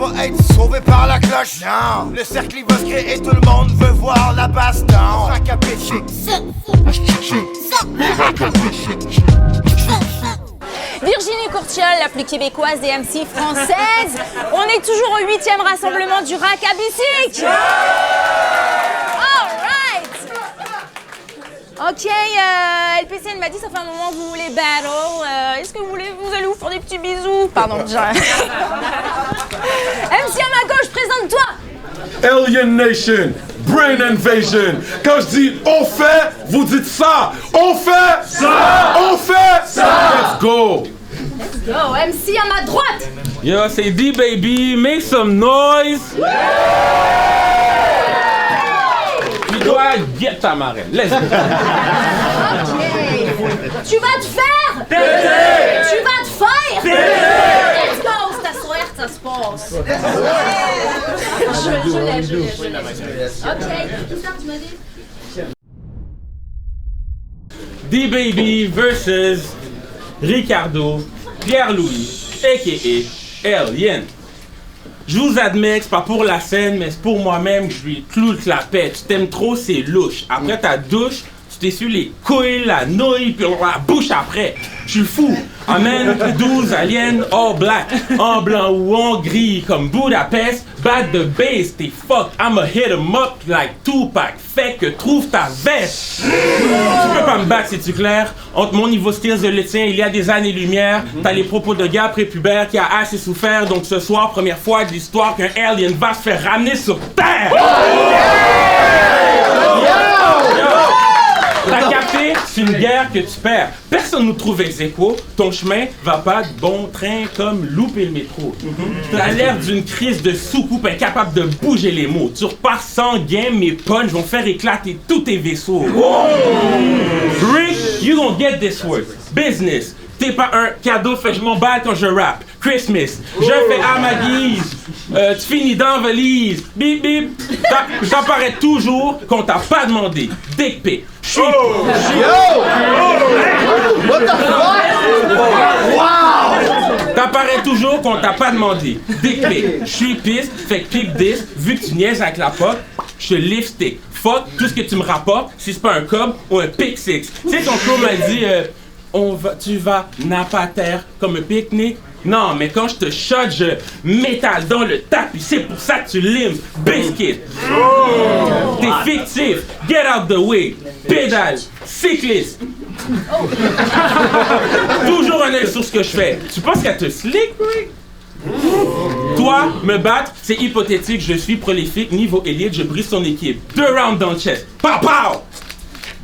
pas être sauvé par la cloche. Non, le cercle il va se créer et tout le monde veut voir la baston. Virginie Courtiol, la plus québécoise des MC françaises. On est toujours au 8e rassemblement du RAC à Bicycle. All right. Ok, LPC, elle m'a dit, ça fait un moment que vous voulez battle. Est-ce que vous allez vous faire des petits bisous? Pardon, déjà. MC à ma gauche, présente-toi. Alien Nation, Brain Invasion. Quand je dis on fait, vous dites ça. On fait ça. On fait ça. Let's go. Let's go. MC à ma droite. Yo, c'est D-Baby, make some noise. Tu dois get ta marraine. Let's go. Ok. Tu vas te faire. Péter. Tu vas te faire. Péter. Let's go. C'est à soir que ça se passe. Je l'ai. Ok. Tout ça, tu m'as dit? D-Baby versus Ricardo Pierre-Louis, a.k.a. Alien. Je vous admets que c'est pas pour la scène, mais c'est pour moi-même que je lui cloue la pète. Tu t'aimes trop, c'est louche. Après ta douche, tu t'essuies les couilles, la nouille, puis la bouche après. Je suis fou. Amen, 12 aliens, all black, en blanc ou en gris, comme Budapest, bad the bass, t'es fuck, I'ma hit 'em up like Tupac, fait que trouve ta veste. Tu peux pas me battre, c'est-tu clair? Entre mon niveau skills et le tien, il y a des années-lumière, t'as les propos de gars prépubères qui a assez souffert, donc ce soir, première fois de l'histoire qu'un alien va se faire ramener sur Terre! T'as capté? C'est une guerre que tu perds. Personne nous trouve ex aequo. Ton chemin va pas de bon train comme louper le métro. T'as l'air d'une crise de soucoupe incapable de bouger les mots. Tu repars sans gain, mes punchs vont faire éclater tous tes vaisseaux. Rick, you gon' get this work. Business. T'es pas un cadeau, fait que je m'emballe quand je rappe. Christmas, je fais à ma guise. Tu finis dans la valise. Bip bip. J'apparais toujours qu'on t'a pas demandé. Dick pic. Yo! What the fuck? Wow! T'apparais toujours qu'on t'a pas demandé. Dick pic. Je suis piste, fait que pick this. Vu que tu niaises avec la pop, je te lipstick. Fuck tout ce que tu me rapportes, si c'est pas un cob ou un pick six. Tu sais, ton crew m'a dit, tu vas nappe à terre comme un pique-nique. Non, mais quand je te shot, je m'étale dans le tapis. C'est pour ça que tu limes. Biscuit. T'es fictif. Get out the way. Pédale. Cycliste. Toujours un œil sur ce que je fais. Tu penses qu'elle te slick, Rick? Toi, me battre, c'est hypothétique. Je suis prolifique. Niveau élite, je brise ton équipe. 2 rounds dans le chest. Pow, pow!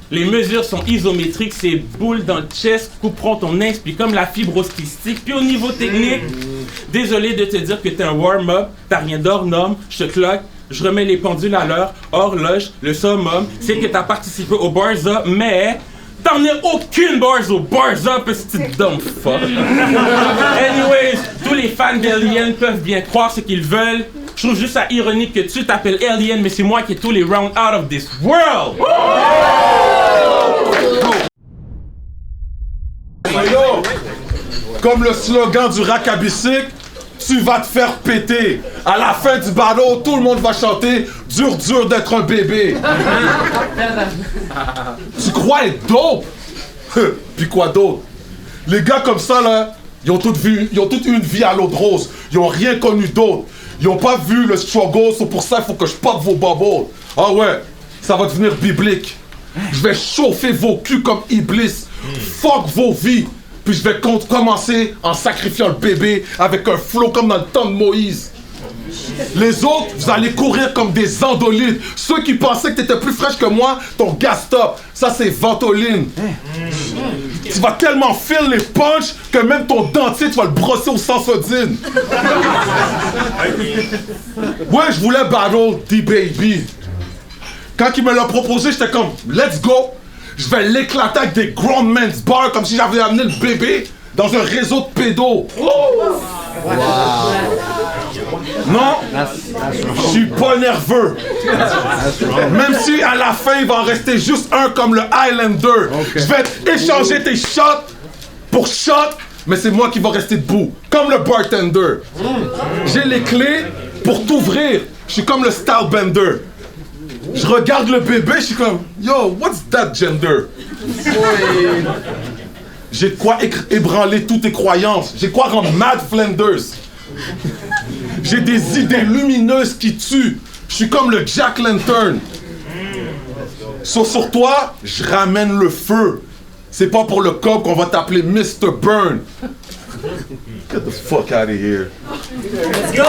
Les mesures sont isométriques, ces boules dans le chest couperont ton ince, puis comme la fibrose kystique. Puis au niveau technique, désolé de te dire que t'es un warm-up, t'as rien d'hors norme, je te cloque, je remets les pendules à l'heure, horloge, le summum, c'est que t'as participé au Bars Up, mais t'en as aucune Bars au Bars Up, petit dumb fuck. Anyways, tous les fans d'Alien peuvent bien croire ce qu'ils veulent. Je trouve juste ça ironique que tu t'appelles Alien, mais c'est moi qui ai tous les rounds out of this world! Yo, comme le slogan du RAC à bicycle, tu vas te faire péter. À la fin du battle, tout le monde va chanter « Dur, dur d'être un bébé ». Tu crois être dope? Puis quoi d'autre? Les gars comme ça, là, ils ont toutes eu une vie à l'eau de rose. Ils ont rien connu d'autre. Ils ont pas vu le struggle, c'est pour ça qu'il faut que je pop vos bubbles. Ah ouais, ça va devenir biblique. Je vais chauffer vos culs comme Iblis. Fuck vos vies. Puis je vais commencer en sacrifiant le bébé avec un flow comme dans le temps de Moïse. Les autres, vous allez courir comme des endolites. Ceux qui pensaient que t'étais plus fraîche que moi, ton gas stop. Ça, c'est Ventoline. Tu vas tellement filer les punchs que même ton dentier, tu vas le brosser au Sansodine. Ouais, je voulais battle D-Baby. Quand il me l'a proposé, j'étais comme, let's go. Je vais l'éclater avec des grown men's bars comme si j'avais amené le bébé dans un réseau de pédos. Wow. Non, je suis pas nerveux. Même si à la fin il va en rester juste un comme le Highlander. Je vais échanger tes shots pour shots mais c'est moi qui va rester debout, comme le bartender. J'ai les clés pour t'ouvrir. Je suis comme le style bender. Je regarde le bébé, je suis comme, yo, what's that gender? J'ai de quoi ébranler toutes tes croyances. J'ai de quoi rendre mad Flanders. J'ai des idées lumineuses qui tuent. Je suis comme le Jack Lantern. Sur toi, je ramène le feu. C'est pas pour le cop qu'on va t'appeler Mr. Burn. Get the fuck out of here. Let's go!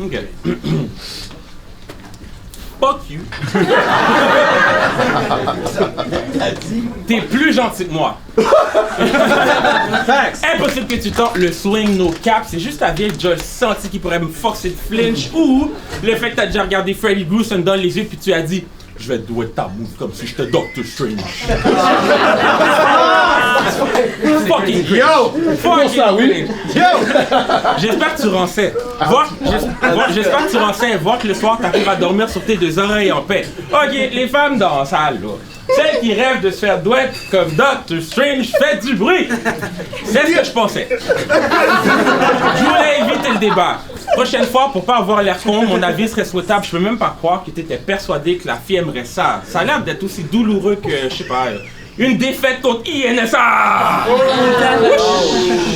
Ok. Fuck you. T'es plus gentil que moi. Impossible que tu tentes le swing no cap. C'est juste ta vieille déjà senti qui pourrait me forcer de flinch, ou le fait que t'as déjà regardé Freddy Gruesome dans les yeux puis tu as dit je vais te douer ta move comme si j'étais Doctor Strange. Fucking yo! Fucking ça, oui. Yo! J'espère que tu rançais. J'espère que tu rançais. Voir que le soir t'arrives à dormir sur tes deux oreilles en paix. Ok, les femmes dans la salle, là. Celles qui rêvent de se faire douette comme Doctor Strange fait du bruit. C'est ce que je pensais. Je voulais éviter le débat. Prochaine fois, pour pas avoir l'air con, mon avis serait souhaitable. Je peux même pas croire que t'étais persuadé que la fille aimerait ça. Ça a l'air d'être aussi douloureux que, je sais pas, une défaite contre INSA!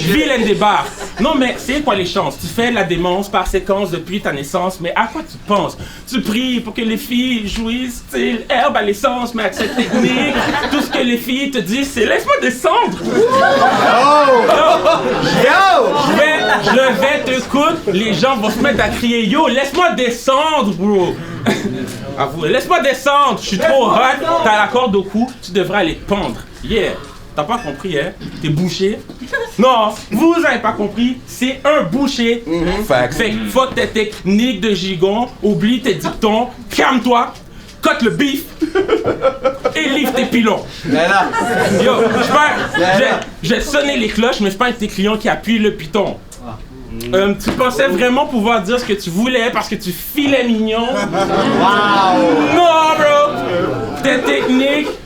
Vilaine débat. Non mais c'est quoi les chances? Tu fais la démence par séquence depuis ta naissance, mais à quoi tu penses? Tu pries pour que les filles jouissent, style herbe à l'essence, mais avec cette technique, tout ce que les filles te disent, c'est laisse-moi descendre! Je vais te coudre, les gens vont se mettre à crier yo, laisse-moi descendre, bro! Avoue, laisse-moi descendre, je suis trop hot, t'as la corde au cou, tu devrais aller te pendre. Yeah, t'as pas compris, hein? T'es bouché. Non, vous avez pas compris, c'est un boucher. Fait que fuck tes techniques de gigon, oublie tes dictons, calme-toi, cote le beef et livre tes pilons. Yo, j'ai sonné les cloches, mais c'est pas un de tes clients qui appuie le piton. Tu pensais vraiment pouvoir dire ce que tu voulais parce que tu filais mignon? Non,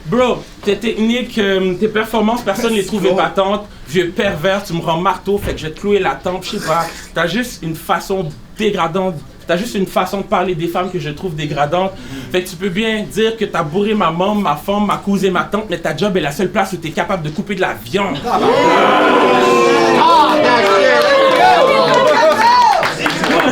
bro! Tes techniques, tes performances, personne ne les trouve épatantes. Vieux pervers, tu me rends marteau, fait que je vais te clouer la tempe, je sais pas. T'as juste une façon dégradante. T'as juste une façon de parler des femmes que je trouve dégradante. Fait que tu peux bien dire que t'as bourré ma maman, ma femme, ma cousine et ma tante, mais ta job est la seule place où t'es capable de couper de la viande.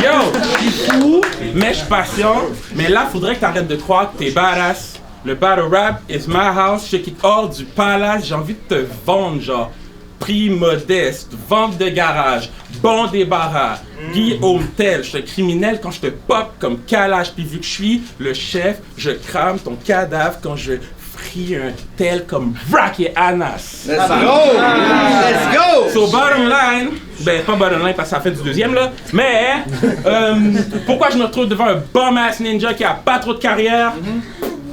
Yo, je suis fou, mais je suis patient. Mais là, faudrait que t'arrêtes de croire que t'es badass. Le battle rap is my house. Je quitte hors du palace. J'ai envie de te vendre, genre. Prix modeste, vente de garage, bon débarras, Guillaume Tell, je suis criminel quand je te pop comme calage, puis vu que je suis le chef, je crame ton cadavre quand je fris un tel comme Brack et Anas. Let's go! Let's go! So bottom line, ben pas bottom line parce que ça fait du deuxième là, mais pourquoi je me retrouve devant un bum-ass ninja qui a pas trop de carrière?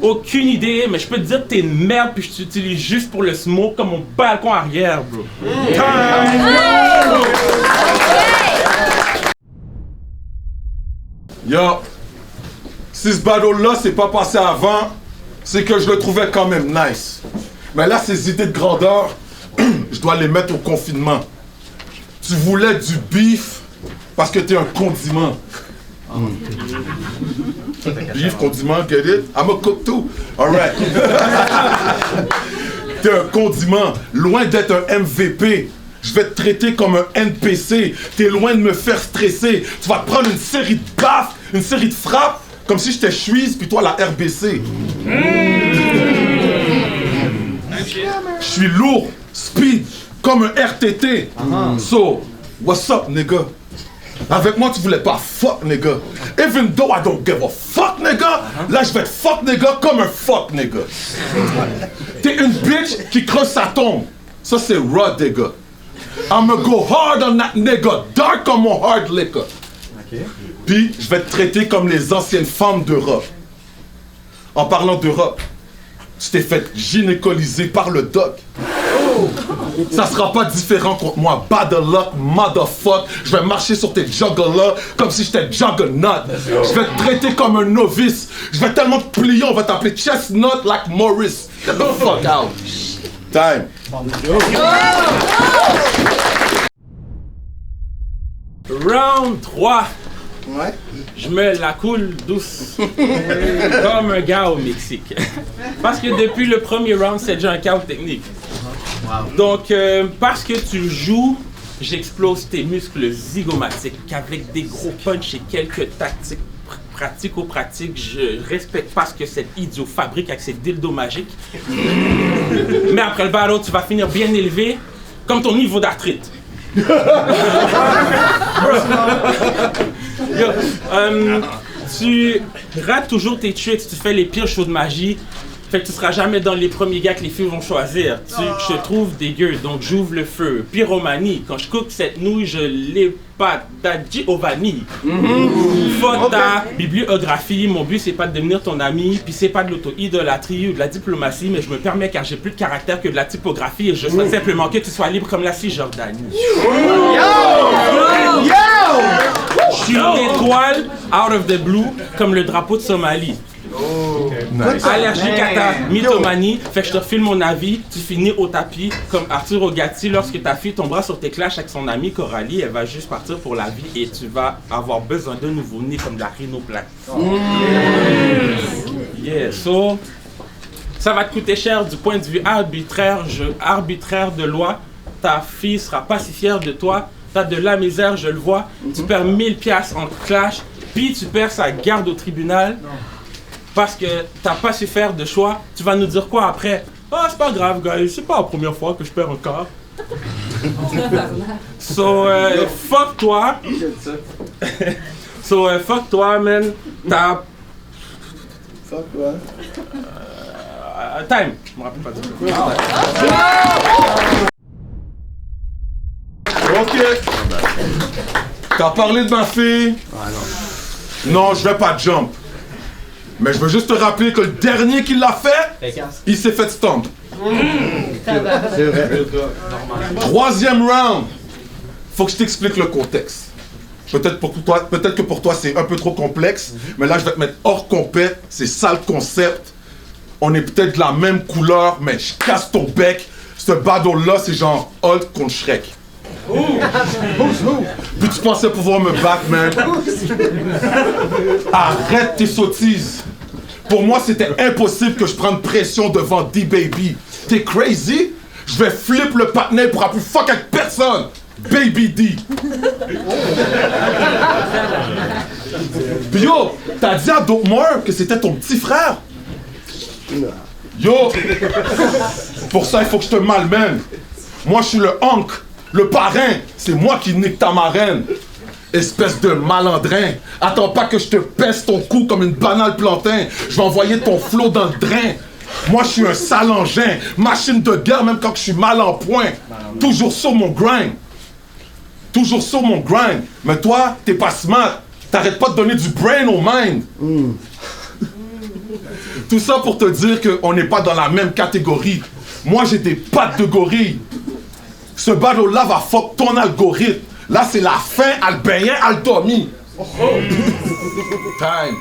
Aucune idée, mais je peux te dire que t'es une merde puis je t'utilise juste pour le smoke comme mon balcon arrière, bro. Yo, si ce battle-là s'est pas passé avant, c'est que je le trouvais quand même nice. Mais là, ces idées de grandeur, je dois les mettre au confinement. Tu voulais du beef parce que t'es un condiment. Beef, condiment, get it? I'm a cook too. Alright. T'es un condiment, loin d'être un MVP. Je vais te traiter comme un NPC. T'es loin de me faire stresser. Tu vas te prendre une série de baffes, une série de frappes, comme si j'étais Suisse puis toi la RBC. Je suis lourd, speed, comme un RTT. So, what's up, nigga? Avec moi, tu voulais pas fuck, nigga. Even though I don't give a fuck, nigga, là, je vais te fuck, nigga, comme un fuck, nigga. T'es une bitch qui creuse sa tombe. Ça, c'est raw, nigga. I'ma go hard on that nigga, dark comme mon hard liquor. Puis, je vais te traiter comme les anciennes femmes d'Europe. En parlant d'Europe, tu t'es fait gynécoliser par le doc. Ça sera pas différent contre moi. Bad luck, motherfuck. Je vais marcher sur tes jugglers comme si j'étais juggernaut. Je vais te traiter comme un novice. Je vais tellement te plier, on va t'appeler chestnut like Morris. Get the fuck out. Time. Round 3. Ouais. Je me la coule douce. Comme un gars au Mexique. Parce que depuis le premier round, c'est déjà un chaos technique. Donc, parce que tu joues, j'explose tes muscles zygomatiques avec des gros punchs et quelques tactiques pratico-pratiques. Je respecte pas ce que cet idiot fabrique avec ses dildos magiques. Mais après le battle, tu vas finir bien élevé, comme ton niveau d'arthrite. Yo, tu rates toujours tes tricks, tu fais les pires shows de magie. Fait que tu seras jamais dans les premiers gars que les filles vont choisir. Je te trouve dégueu, donc j'ouvre le feu. Pyromanie, quand je coupe cette nouille, je l'ai pas Giovanni. Fuck ta bibliographie, mon but c'est pas de devenir ton ami, puis c'est pas de l'auto-idolâtrie ou de la diplomatie, mais je me permets car j'ai plus de caractère que de la typographie et je souhaite simplement que tu sois libre comme la Cisjordanie. Je suis une étoile out of the blue comme le drapeau de Somalie. Nice. Allergique à ta mythomanie, fait que je te refile mon avis, tu finis au tapis comme Arturo Gatti lorsque ta fille tombera sur tes clashs avec son amie Coralie, elle va juste partir pour la vie et tu vas avoir besoin d'un nouveau-né comme de la rhinoplastie. Yeah, so ça va te coûter cher du point de vue arbitraire de loi, ta fille sera pas si fière de toi, t'as de la misère, je le vois, tu perds 1000 piastres en clash, puis tu perds sa garde au tribunal. Parce que t'as pas su faire de choix, tu vas nous dire quoi après? Ah, c'est pas grave, guys, c'est pas la première fois que je perds un quart. So, fuck toi. So, fuck toi, man. T'as. Fuck quoi? Time. Je me rappelle pas du tout. Ok. T'as parlé de ma fille? Non, je vais pas jump. Mais je veux juste te rappeler que le dernier qui l'a fait, il s'est fait stomp. C'est vrai. Troisième round. Faut que je t'explique le contexte. Peut-être que pour toi c'est un peu trop complexe, mais là je vais te mettre hors compète. C'est ça le concept. On est peut-être de la même couleur, mais je casse ton bec. Ce battle-là, c'est genre Hulk contre Shrek. Puis tu pensais pouvoir me battre, man. Arrête tes sottises. Pour moi, c'était impossible que je prenne pression devant D-Baby. T'es crazy? Je vais flip le patinet pour plus fuck avec personne. Baby D. Puis yo, t'as dit à Dope-Moore que c'était ton petit frère? Yo, pour ça, il faut que je te malmène. Moi, je suis le oncle, le parrain. C'est moi qui nique ta marraine. Espèce de malandrin. Attends pas que je te pèse ton cou comme une banale plantain. Je vais envoyer ton flot dans le drain. Moi, je suis un sale engin. Machine de guerre, même quand je suis mal en point. Toujours sur mon grind. Toujours sur mon grind. Mais toi, t'es pas smart. T'arrêtes pas de donner du brain au mind. Tout ça pour te dire qu'on n'est pas dans la même catégorie. Moi, j'ai des pattes de gorille. Ce battle-là va fuck ton algorithme. Là, c'est la fin, Albéen, Aldomi. Time.